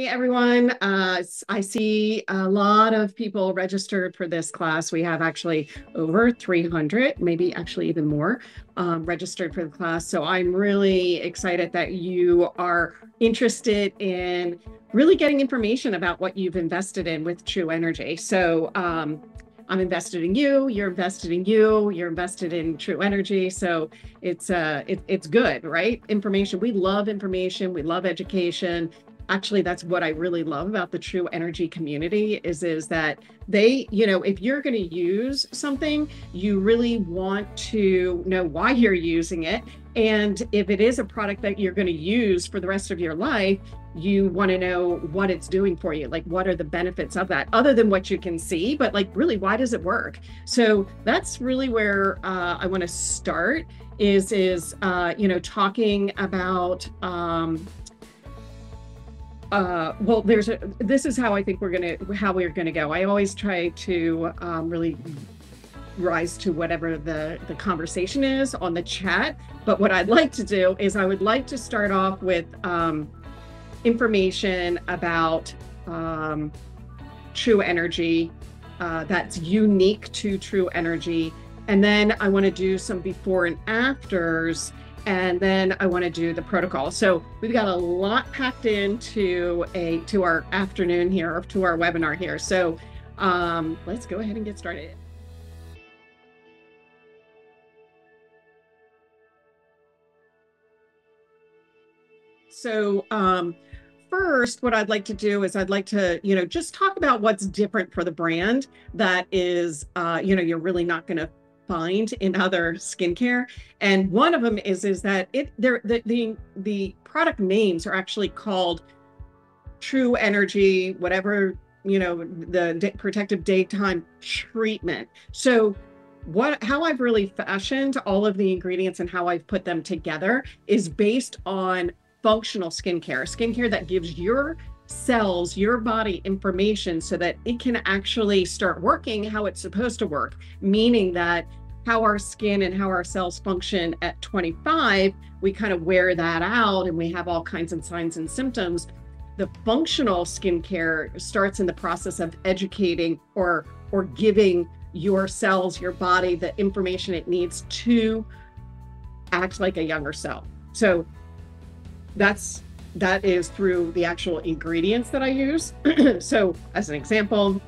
everyone. I see a lot of people registered for this class. We have actually over 300, maybe actually even more, registered for the class. So I'm really excited that you are interested in really getting information about what you've invested in with Tru Energy. So I'm invested in you, you're invested in you, you're invested in Tru Energy. So it's good, right? Information. We love information. We love education. Actually, that's what I really love about the Tru Energy community is that they, if you're going to use something, you really want to know why you're using it. And if it is a product that you're going to use for the rest of your life, you want to know what it's doing for you. Like, what are the benefits of that other than what you can see, but like, really, why does it work? So that's really where I want to start is talking about, well, this is how I think we're gonna go. I always try to really rise to whatever the conversation is on the chat. But what I'd like to do is I would like to start off with information about Tru Energy that's unique to Tru Energy. And then I want to do some before and afters. And then I want to do the protocol. So we've got a lot packed into our afternoon here, or to our webinar here. So let's go ahead and get started. So first, what I'd like to do is I'd like to, just talk about what's different for the brand that is, you're really not going to find in other skincare. And one of them is that the product names are actually called Tru Energy, whatever, the protective daytime treatment. So how I've really fashioned all of the ingredients and how I've put them together is based on functional skincare that gives your cells, your body information so that it can actually start working how it's supposed to work, meaning that how our skin and how our cells function at 25, we kind of wear that out and we have all kinds of signs and symptoms. The functional skincare starts in the process of educating or giving your cells, your body, the information it needs to act like a younger cell. So that is through the actual ingredients that I use. So as an example,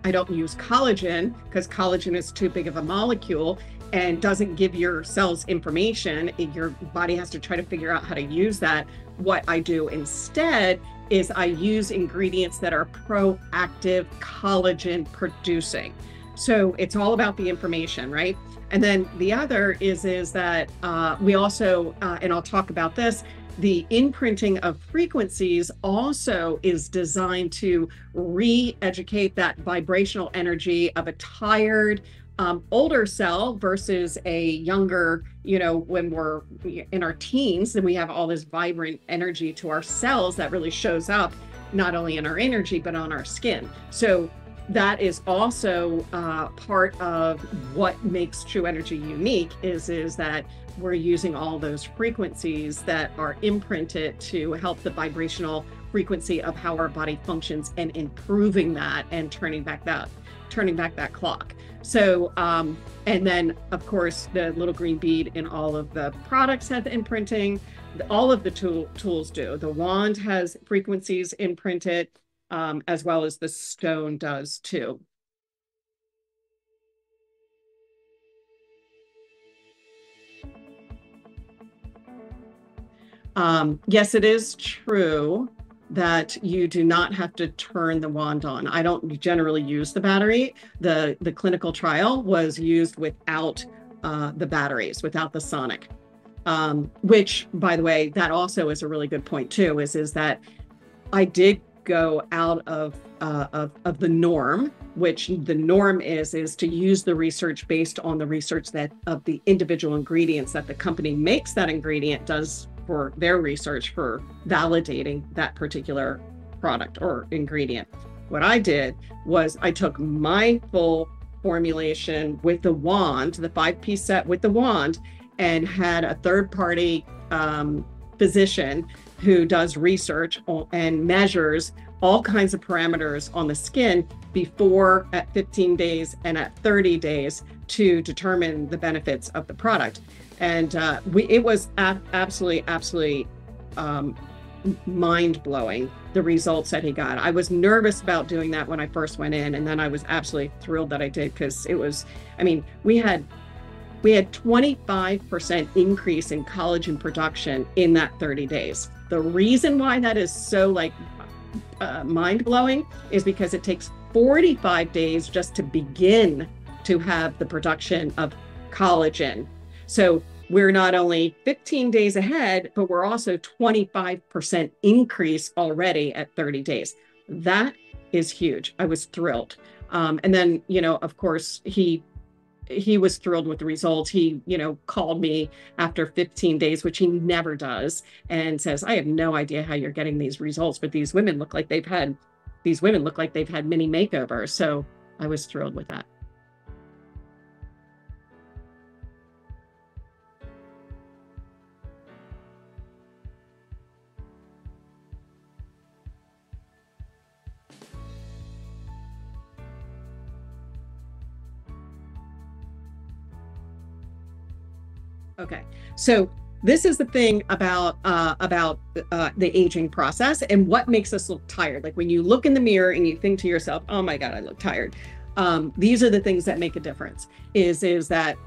I don't use collagen because collagen is too big of a molecule and doesn't give your cells information. Your body has to try to figure out how to use that. What I do instead is I use ingredients that are proactive collagen producing. So it's all about the information, right? And then the other is that we also, and I'll talk about this, the imprinting of frequencies also is designed to re-educate that vibrational energy of a tired, older cell versus a younger, when we're in our teens, then we have all this vibrant energy to our cells that really shows up not only in our energy, but on our skin. So that is also part of what makes Tru Energy unique is that we're using all those frequencies that are imprinted to help the vibrational frequency of how our body functions and improving that and turning back that clock. So, and then of course, the little green bead in all of the products have imprinting. All of the tools do. The wand has frequencies imprinted, as well as the stone does too. Yes, it is true that you do not have to turn the wand on. I don't generally use the battery. The clinical trial was used without the batteries, without the sonic, which, by the way, that also is a really good point too, is that I did go out of the norm, which the norm is to use the research based on the research that of the individual ingredients that the company makes that ingredient does for their research for validating that particular product or ingredient. What I did was I took my full formulation with the wand, the 5-piece set with the wand, and had a third-party physician who does research and measures all kinds of parameters on the skin before, at 15 days and at 30 days to determine the benefits of the product. And it was absolutely mind-blowing, the results that he got. I was nervous about doing that when I first went in, and then I was absolutely thrilled that I did, because it was, I mean, we had 25% increase in collagen production in that 30 days. The reason why that is so like mind-blowing is because it takes 45 days just to begin to have the production of collagen. So we're not only 15 days ahead, but we're also 25% increase already at 30 days. That is huge. I was thrilled. And then, you know, of course, he was thrilled with the results. He, you know, called me after 15 days, which he never does, and says, I have no idea how you're getting these results, but these women look like they've had mini makeovers. So I was thrilled with that. Okay, so this is the thing about the aging process and what makes us look tired. Like when you look in the mirror and you think to yourself, "Oh my God, I look tired." These are the things that make a difference. Is that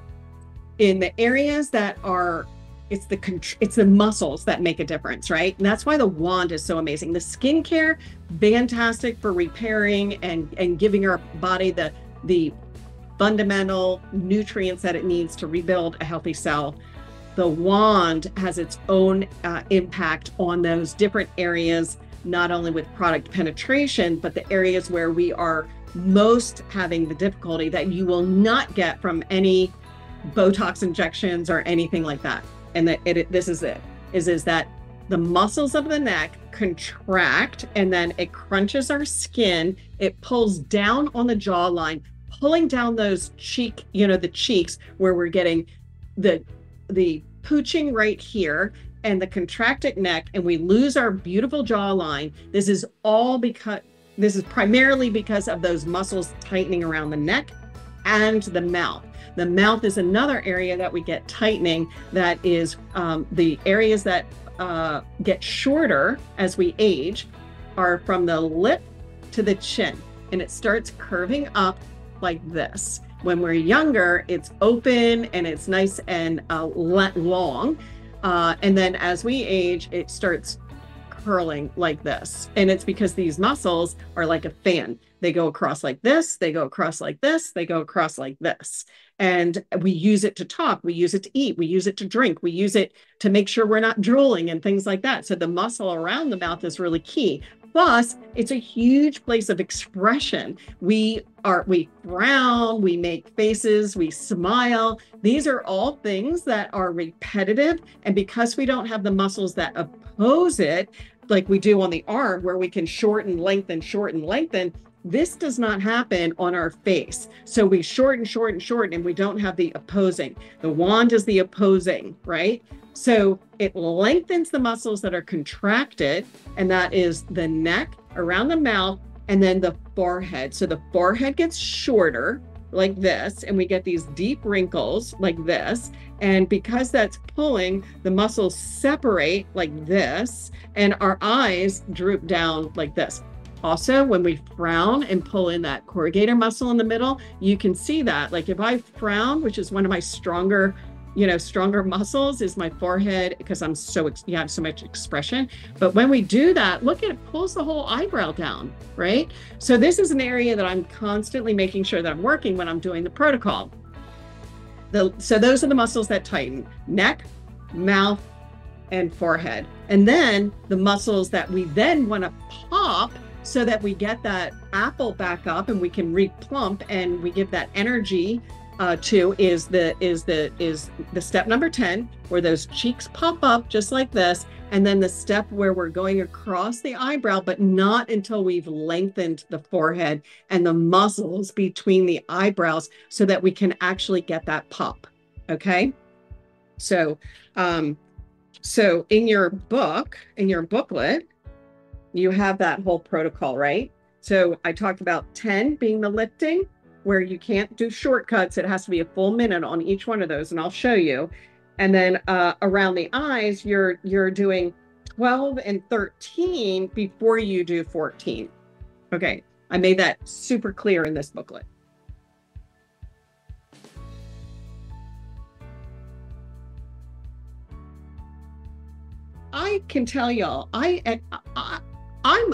in the areas that are, it's the muscles that make a difference, right? And that's why the wand is so amazing. The skincare, fantastic for repairing and giving our body the fundamental nutrients that it needs to rebuild a healthy cell. The wand has its own impact on those different areas, not only with product penetration, but the areas where we are most having the difficulty that you will not get from any Botox injections or anything like that. And this is that the muscles of the neck contract, and then it crunches our skin. It pulls down on the jawline, pulling down those the cheeks where we're getting the pooching right here and the contracted neck, and we lose our beautiful jawline. This is primarily because of those muscles tightening around the neck and the mouth. The mouth is another area that we get tightening. That is the areas that get shorter as we age are from the lip to the chin, and it starts curving up like this. When we're younger, it's open and it's nice and long. And then as we age, it starts curling like this. And it's because these muscles are like a fan. They go across like this, they go across like this, they go across like this. And we use it to talk, we use it to eat, we use it to drink, we use it to make sure we're not drooling and things like that. So the muscle around the mouth is really key. Plus, it's a huge place of expression. We frown, we make faces, we smile. These are all things that are repetitive. And because we don't have the muscles that oppose it, like we do on the arm, where we can shorten, lengthen, this does not happen on our face. So we shorten, and we don't have the opposing. The wand is the opposing, right? So it lengthens the muscles that are contracted, and that is the neck, around the mouth, and then the forehead. So the forehead gets shorter like this, and we get these deep wrinkles like this. And because that's pulling, the muscles separate like this, and our eyes droop down like this. Also, when we frown and pull in that corrugator muscle in the middle, you can see that. Like if I frown, which is one of my stronger muscles, is my forehead, because I have so much expression. But when we do that, look, it pulls the whole eyebrow down, right? So this is an area that I'm constantly making sure that I'm working when I'm doing the protocol. So those are the muscles that tighten: neck, mouth, and forehead. And then the muscles that we then want to pop so that we get that apple back up and we can replump and we give that energy to is the step number 10, where those cheeks pop up just like this, and then the step where we're going across the eyebrow, but not until we've lengthened the forehead and the muscles between the eyebrows so that we can actually get that pop. Okay, so So in your book, in your booklet, you have that whole protocol, right? So I talked about 10 being the lifting, where you can't do shortcuts. It has to be a full minute on each one of those, and I'll show you. And then around the eyes, you're doing 12 and 13 before you do 14. Okay, I made that super clear in this booklet. I can tell y'all, I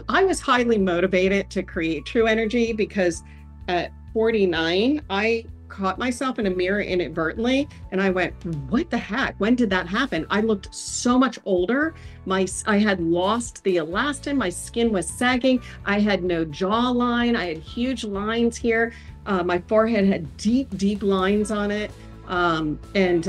was highly motivated to create Tru Energy because at 49, I caught myself in a mirror inadvertently and I went, what the heck? When did that happen? I looked so much older. I had lost the elastin, my skin was sagging, I had no jawline, I had huge lines here. My forehead had deep lines on it. It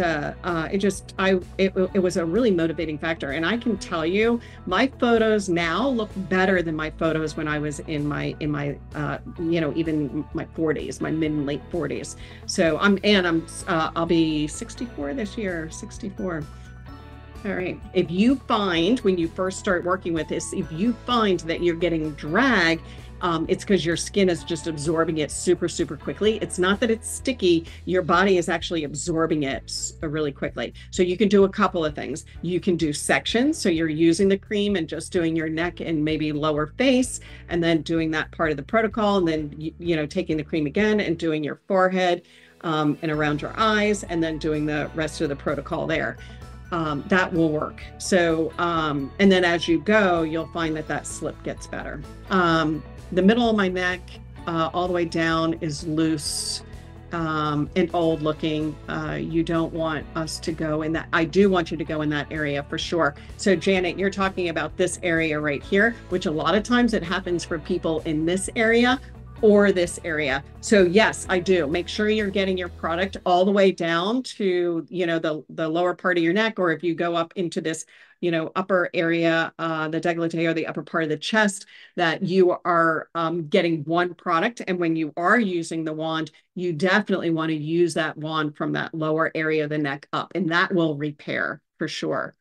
was a really motivating factor. And I can tell you, my photos now look better than my photos when I was in my even my 40s, my mid and late 40s. So I'll be 64 this year, 64. All right. If you find when you first start working with this, if you find that you're getting drag, it's because your skin is just absorbing it super quickly. It's not that it's sticky. Your body is actually absorbing it really quickly. So you can do a couple of things. You can do sections. So you're using the cream and just doing your neck and maybe lower face, and then doing that part of the protocol, and then, taking the cream again and doing your forehead and around your eyes, and then doing the rest of the protocol there. That will work. So, and then as you go, you'll find that slip gets better. The middle of my neck, all the way down, is loose and old looking. You don't want us to go in that. I do want you to go in that area for sure. So Janet, you're talking about this area right here, which a lot of times it happens for people in this area or this area. So yes, I do. Make sure you're getting your product all the way down to, the lower part of your neck, or if you go up into this, upper area, the décolleté or the upper part of the chest, that you are getting one product. And when you are using the wand, you definitely want to use that wand from that lower area of the neck up, and that will repair for sure.